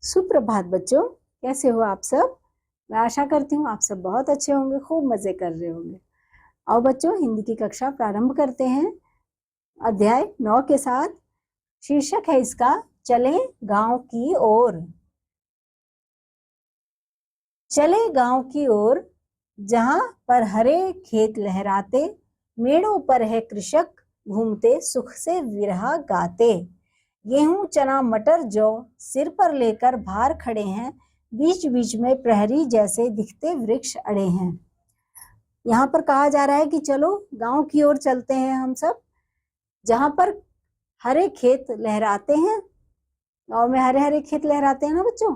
सुप्रभात बच्चों, कैसे हो आप सब। मैं आशा करती हूँ आप सब बहुत अच्छे होंगे, खूब मजे कर रहे होंगे। आओ बच्चों, हिंदी की कक्षा प्रारंभ करते हैं। अध्याय 9 के साथ। शीर्षक है इसका चले गांव की ओर। चले गांव की ओर, जहां पर हरे खेत लहराते, मेड़ों पर है कृषक घूमते, सुख से विरहा गाते। गेहूं चना मटर जौ सिर पर लेकर बाहर खड़े हैं, बीच बीच में प्रहरी जैसे दिखते वृक्ष अड़े हैं। यहाँ पर कहा जा रहा है कि चलो गांव की ओर चलते हैं हम सब, जहां पर हरे खेत लहराते हैं। गांव में हरे हरे खेत लहराते हैं ना बच्चों।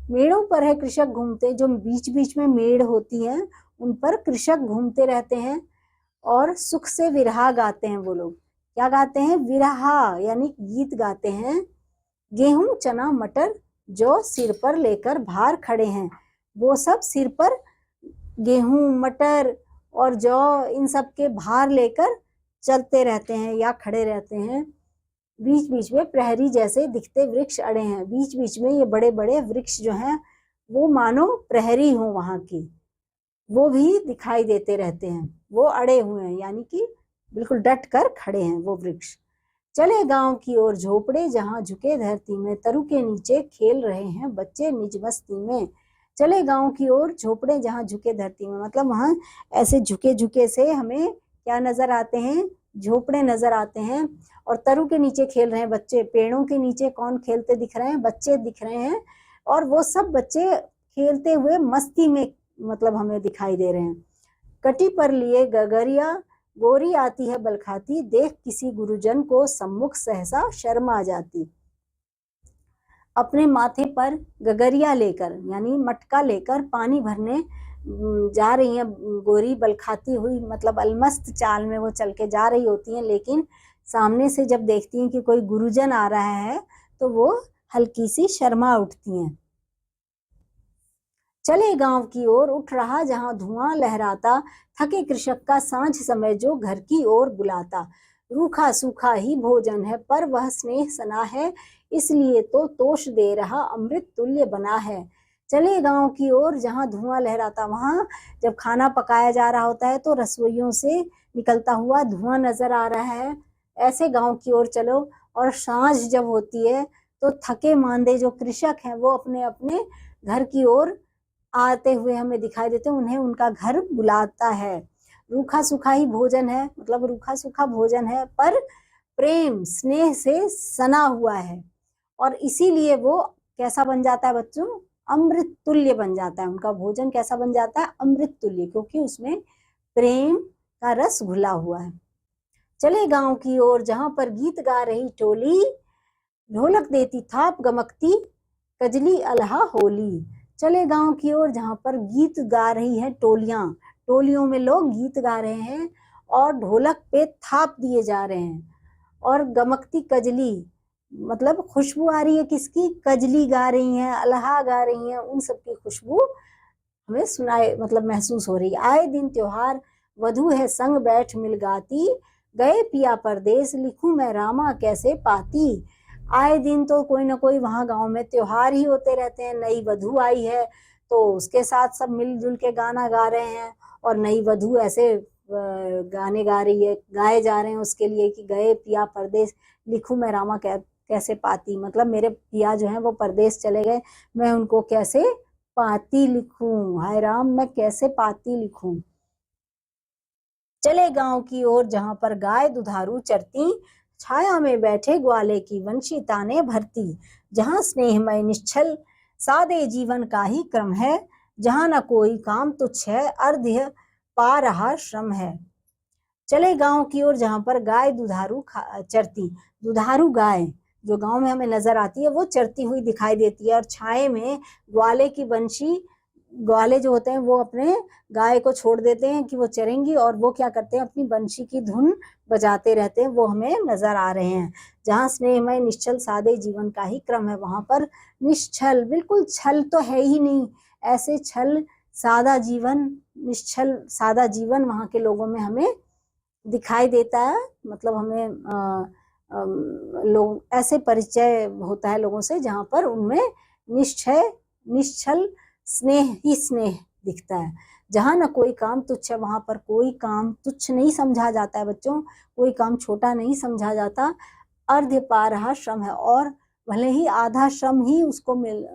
मेड़ों पर है कृषक घूमते, जो बीच बीच में मेड़ होती है उन पर कृषक घूमते रहते हैं और सुख से विरहा गाते हैं। वो लोग क्या गाते हैं? विरहा यानी गीत गाते हैं। गेहूं चना मटर जो सिर पर लेकर बाहर खड़े हैं, वो सब सिर पर गेहूं मटर और जौ इन सब के भार लेकर चलते रहते हैं या खड़े रहते हैं। बीच बीच में प्रहरी जैसे दिखते वृक्ष अड़े हैं। बीच बीच में ये बड़े बड़े वृक्ष जो हैं वो मानो प्रहरी हो वहां की, वो भी दिखाई देते रहते हैं। वो अड़े हुए हैं यानी कि बिल्कुल डट कर खड़े हैं वो वृक्ष। चले गांव की ओर झोपड़े, जहां झुके धरती में तरु के नीचे खेल रहे हैं बच्चे निज मस्ती में। चले गांव की ओर झोपड़े, जहां झुके धरती में, मतलब वहां ऐसे झुके झुके से हमें क्या नजर आते हैं? झोपड़े नजर आते हैं। और तरु के नीचे खेल रहे हैं बच्चे। पेड़ों के नीचे कौन खेलते दिख रहे हैं? बच्चे दिख रहे हैं। और वो सब बच्चे खेलते हुए मस्ती में मतलब हमें दिखाई दे रहे हैं। कटी पर लिए गगरिया गोरी आती है बलखाती, देख किसी गुरुजन को सम्मुख सहसा शर्म आ जाती। अपने माथे पर गगरिया लेकर यानी मटका लेकर पानी भरने जा रही हैं गोरी बलखाती हुई, मतलब अलमस्त चाल में वो चल के जा रही होती हैं। लेकिन सामने से जब देखती हैं कि कोई गुरुजन आ रहा है तो वो हल्की सी शर्मा उठती हैं। चले गांव की ओर उठ रहा जहां धुआं लहराता, थके कृषक का सांझ समय जो घर की ओर बुलाता। रूखा सूखा ही भोजन है पर वह स्नेह सना है, इसलिए तो तोष दे रहा अमृत तुल्य बना है। चले गांव की ओर जहां धुआं लहराता, वहां जब खाना पकाया जा रहा होता है तो रसोइयों से निकलता हुआ धुआं नजर आ रहा है। ऐसे गांव की ओर चलो। और सांझ जब होती है तो थके मांदे जो कृषक हैं वो अपने अपने घर की ओर आते हुए हमें दिखाई देते हैं। उन्हें उनका घर बुलाता है। रूखा सूखा ही भोजन है, मतलब रूखा सूखा भोजन है पर प्रेम स्नेह से सना हुआ है, और इसीलिए वो कैसा बन जाता है बच्चों? अमृत तुल्य बन जाता है। उनका भोजन कैसा बन जाता है? अमृत तुल्य, क्योंकि उसमें प्रेम का रस घुला हुआ है। चले गांव की ओर जहां पर गीत गा रही टोली, ढोलक देती थाप गमकती, कजली अलहा होली। चले गांव की ओर जहां पर गीत गा रही है टोलियां, टोलियों में लोग गीत गा रहे हैं और ढोलक पे थाप दिए जा रहे हैं। और गमकती कजली, मतलब खुशबू आ रही है किसकी? कजली गा रही हैं, अलहा गा रही हैं, उन सबकी खुशबू हमें सुनाए मतलब महसूस हो रही है। आए दिन त्योहार, वधू है संग बैठ मिल गाती, गए पिया परदेश लिखूं मैं रामा कैसे पाती। आए दिन तो कोई ना कोई वहां गांव में त्योहार ही होते रहते हैं। नई वधू आई है तो उसके साथ सब मिलजुल के गाना गा रहे हैं, और नई वधू ऐसे गाने गा रही है, गाए जा रहे हैं उसके लिए कि गए पिया परदेश लिखूं मैं रामा कैसे पाती, मतलब मेरे पिया जो है वो परदेश चले गए, मैं उनको कैसे पाती लिखूं, हाय राम मैं कैसे पाती लिखूं। चले गांव की ओर जहां पर गाय दुधारू चरती, छाया में बैठे ग्वाले की वंशी ताने भरती। जहां स्नेहमय निश्चल सादे जीवन का ही क्रम है, जहां न कोई काम तुच्छ है, अर्ध्य पा रहा श्रम है। चले गांव की ओर जहां पर गाय दुधारू चरती, दुधारू गाय जो गांव में हमें नजर आती है वो चरती हुई दिखाई देती है, और छाए में ग्वाले की वंशी, ग्वाले जो होते हैं वो अपने गाय को छोड़ देते हैं कि वो चरेंगी, और वो क्या करते हैं? अपनी बंशी की धुन बजाते रहते हैं, वो हमें नजर आ रहे हैं। जहाँ स्नेहमय निश्चल सादे जीवन का ही क्रम है, वहां पर निश्चल, बिल्कुल छल तो है ही नहीं, ऐसे छल सादा जीवन, निश्चल सादा जीवन वहां के लोगों में हमें दिखाई देता है। मतलब हमें लोग ऐसे परिचय होता है लोगों से जहां पर उनमें निश्चल स्नेह ही स्नेह दिखता है। जहाँ न कोई काम तुच्छ है, वहां पर कोई काम तुच्छ नहीं समझा जाता है बच्चों, कोई काम छोटा नहीं समझा जाता। अर्ध्य पा रहा श्रम है, और भले ही आधा श्रम ही उसको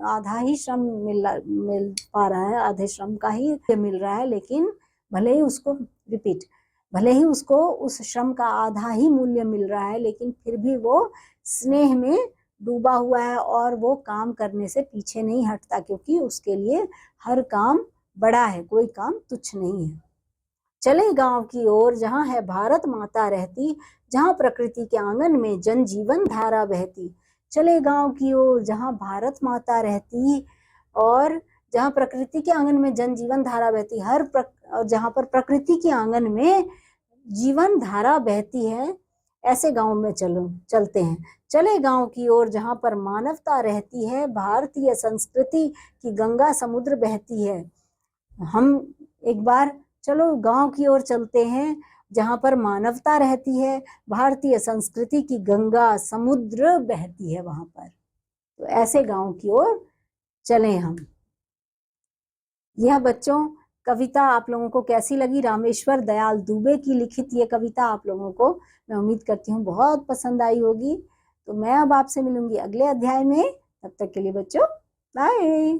आधा ही श्रम मिल पा रहा है, आधे श्रम का ही मिल रहा है, लेकिन भले ही उसको भले ही उसको उस श्रम का आधा ही मूल्य मिल रहा है, लेकिन फिर भी वो स्नेह में डूबा हुआ है और वो काम करने से पीछे नहीं हटता, क्योंकि उसके लिए हर काम बड़ा है, कोई काम तुच्छ नहीं है। चले गांव की ओर जहाँ है भारत माता रहती, जहाँ प्रकृति के आंगन में जन जीवन धारा बहती। चले गांव की ओर जहाँ भारत माता रहती और जहाँ प्रकृति के आंगन में जन जीवन धारा बहती, जहाँ पर प्रकृति के आंगन में जीवन धारा बहती है, ऐसे गांव में चलते हैं। चले गांव की ओर जहाँ पर मानवता रहती है, भारतीय संस्कृति की गंगा समुद्र बहती है। हम एक बार चलो गांव की ओर चलते हैं जहाँ पर मानवता रहती है, भारतीय संस्कृति की गंगा समुद्र बहती है वहां पर। तो ऐसे गांव की ओर चलें हम। यह बच्चों कविता आप लोगों को कैसी लगी? रामेश्वर दयाल दुबे की लिखित ये कविता आप लोगों को मैं उम्मीद करती हूँ बहुत पसंद आई होगी। तो मैं अब आपसे मिलूंगी अगले अध्याय में, तब तक के लिए बच्चों बाय।